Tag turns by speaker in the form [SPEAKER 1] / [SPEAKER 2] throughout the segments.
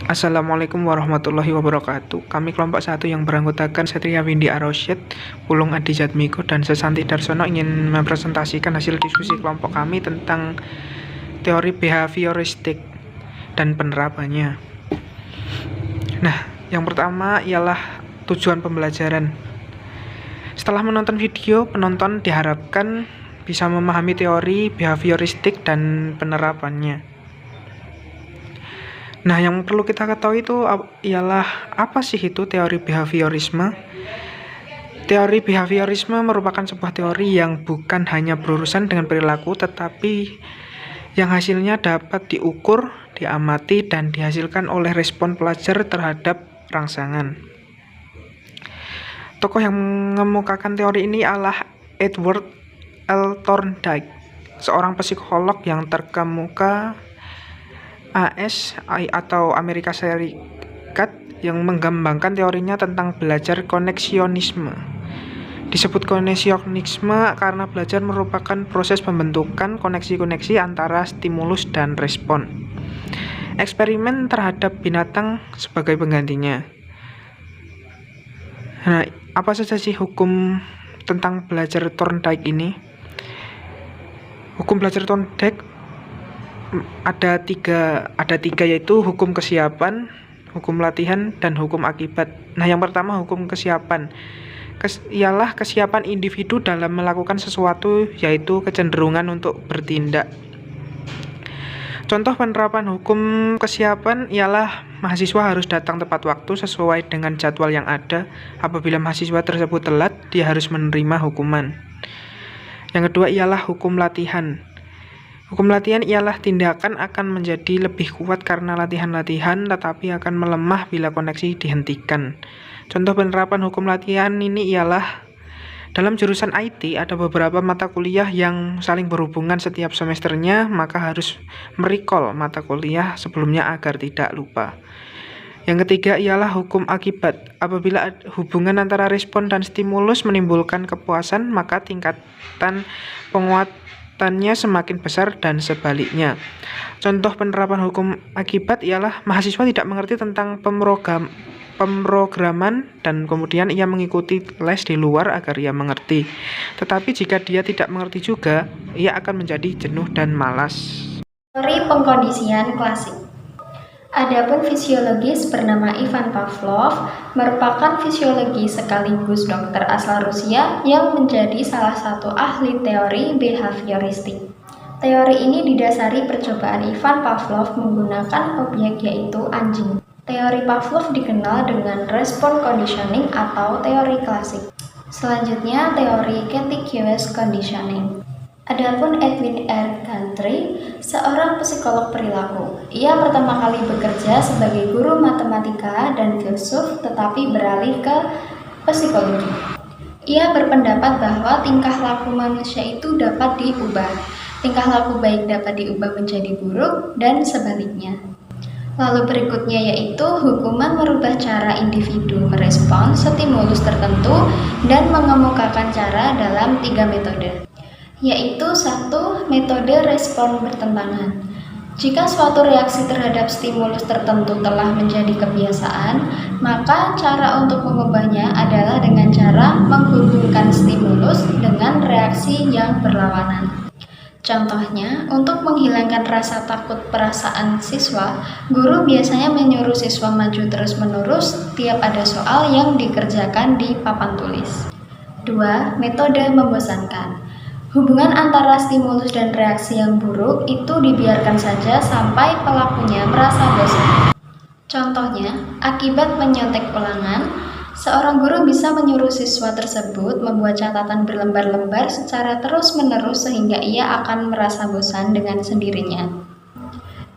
[SPEAKER 1] Assalamualaikum warahmatullahi wabarakatuh. Kami kelompok 1 yang beranggotakan Satria Windy Arosyid, Pulung Adi Jatmiko, dan Sesanti Darsono ingin mempresentasikan hasil diskusi kelompok kami tentang teori behavioristik dan penerapannya. Nah, yang pertama ialah tujuan pembelajaran. Setelah menonton video, penonton diharapkan bisa memahami teori behavioristik dan penerapannya. Nah, yang perlu kita ketahui itu ialah apa sih itu teori behaviorisme? Teori behaviorisme merupakan sebuah teori yang bukan hanya berurusan dengan perilaku, tetapi yang hasilnya dapat diukur, diamati, dan dihasilkan oleh respon pelajar terhadap rangsangan. Tokoh yang mengemukakan teori ini adalah Edward L. Thorndike, seorang psikolog yang terkemuka AS atau Amerika Serikat yang mengembangkan teorinya tentang belajar koneksionisme. Disebut koneksionisme karena belajar merupakan proses pembentukan koneksi-koneksi antara stimulus dan respon. Eksperimen terhadap binatang sebagai penggantinya. Nah, apa saja sih hukum tentang belajar Thorndike ini? Hukum belajar Thorndike ada tiga yaitu hukum kesiapan, hukum latihan, dan hukum akibat. Nah, yang pertama hukum kesiapan ialah kesiapan individu dalam melakukan sesuatu, yaitu kecenderungan untuk bertindak. Contoh penerapan hukum kesiapan ialah mahasiswa harus datang tepat waktu sesuai dengan jadwal yang ada. Apabila mahasiswa tersebut telat, dia harus menerima hukuman. Yang kedua ialah hukum latihan. Hukum latihan ialah tindakan akan menjadi lebih kuat karena latihan-latihan, tetapi akan melemah bila koneksi dihentikan. Contoh penerapan hukum latihan ini ialah dalam jurusan IT ada beberapa mata kuliah yang saling berhubungan setiap semesternya, maka harus merecall mata kuliah sebelumnya agar tidak lupa. Yang ketiga ialah hukum akibat. Apabila hubungan antara respon dan stimulus menimbulkan kepuasan, maka tingkatan penguatannya semakin besar dan sebaliknya. Contoh penerapan hukum akibat ialah mahasiswa tidak mengerti tentang pemrograman dan kemudian ia mengikuti les di luar agar ia mengerti. Tetapi jika dia tidak mengerti juga, ia akan menjadi jenuh dan malas.
[SPEAKER 2] Teori pengkondisian klasik. Adapun fisiologis bernama Ivan Pavlov merupakan fisiologis sekaligus dokter asal Rusia yang menjadi salah satu ahli teori behavioristik. Teori ini didasari percobaan Ivan Pavlov menggunakan objek yaitu anjing. Teori Pavlov dikenal dengan respon conditioning atau teori klasik. Selanjutnya teori categories conditioning. Adapun Edwin R. Gantry, seorang psikolog perilaku. Ia pertama kali bekerja sebagai guru matematika dan filsuf, tetapi beralih ke psikologi. Ia berpendapat bahwa tingkah laku manusia itu dapat diubah. Tingkah laku baik dapat diubah menjadi buruk, dan sebaliknya. Lalu berikutnya yaitu hukuman merubah cara individu merespon stimulus tertentu dan mengemukakan cara dalam 3 metode. Yaitu 1. Metode respon bertentangan. Jika suatu reaksi terhadap stimulus tertentu telah menjadi kebiasaan, maka cara untuk mengubahnya adalah dengan cara menghubungkan stimulus dengan reaksi yang berlawanan. Contohnya, untuk menghilangkan rasa takut perasaan siswa, guru biasanya menyuruh siswa maju terus-menerus tiap ada soal yang dikerjakan di papan tulis. 2. Metode membosankan. Hubungan antara stimulus dan reaksi yang buruk itu dibiarkan saja sampai pelakunya merasa bosan. Contohnya, akibat menyontek ulangan, seorang guru bisa menyuruh siswa tersebut membuat catatan berlembar-lembar secara terus-menerus sehingga ia akan merasa bosan dengan sendirinya.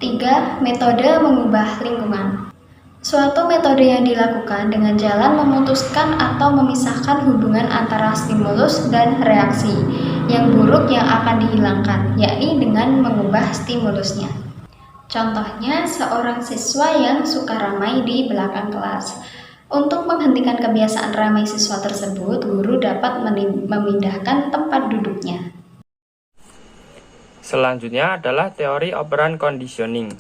[SPEAKER 2] 3. Metode mengubah lingkungan. Suatu metode yang dilakukan dengan jalan memutuskan atau memisahkan hubungan antara stimulus dan reaksi yang buruk yang akan dihilangkan, yakni dengan mengubah stimulusnya. Contohnya, seorang siswa yang suka ramai di belakang kelas. Untuk menghentikan kebiasaan ramai siswa tersebut, guru dapat memindahkan tempat duduknya.
[SPEAKER 3] Selanjutnya adalah teori operan conditioning.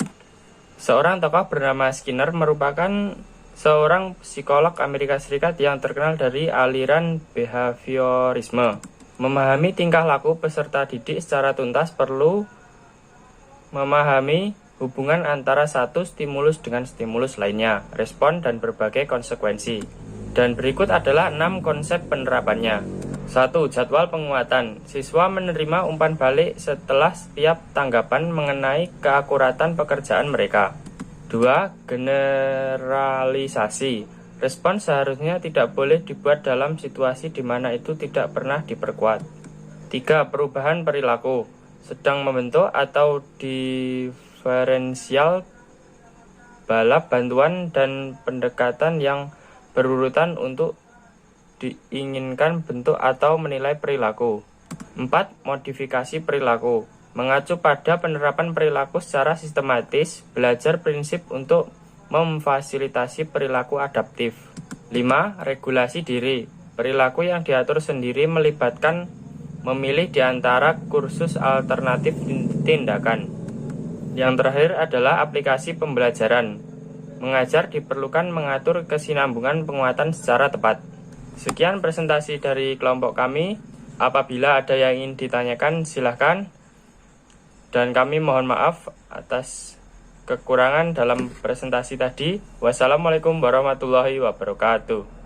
[SPEAKER 3] Seorang tokoh bernama Skinner merupakan seorang psikolog Amerika Serikat yang terkenal dari aliran behaviorisme. Memahami tingkah laku peserta didik secara tuntas perlu memahami hubungan antara satu stimulus dengan stimulus lainnya, respon, dan berbagai konsekuensi. Dan berikut adalah 6 konsep penerapannya. 1. Jadwal penguatan. Siswa menerima umpan balik setelah setiap tanggapan mengenai keakuratan pekerjaan mereka. 2. Generalisasi. Respon seharusnya tidak boleh dibuat dalam situasi di mana itu tidak pernah diperkuat. 3. Perubahan perilaku. Sedang membentuk atau diferensial balap bantuan dan pendekatan yang berurutan untuk diinginkan bentuk atau menilai perilaku. 4. Modifikasi perilaku. Mengacu pada penerapan perilaku secara sistematis, belajar prinsip untuk memfasilitasi perilaku adaptif. 5. Regulasi diri. Perilaku yang diatur sendiri melibatkan memilih di antara kursus alternatif tindakan. Yang terakhir adalah aplikasi pembelajaran. Mengajar diperlukan mengatur kesinambungan penguatan secara tepat. Sekian presentasi dari kelompok kami. Apabila ada yang ingin ditanyakan, silahkan. Dan kami mohon maaf atas kekurangan dalam presentasi tadi. Wassalamualaikum warahmatullahi wabarakatuh.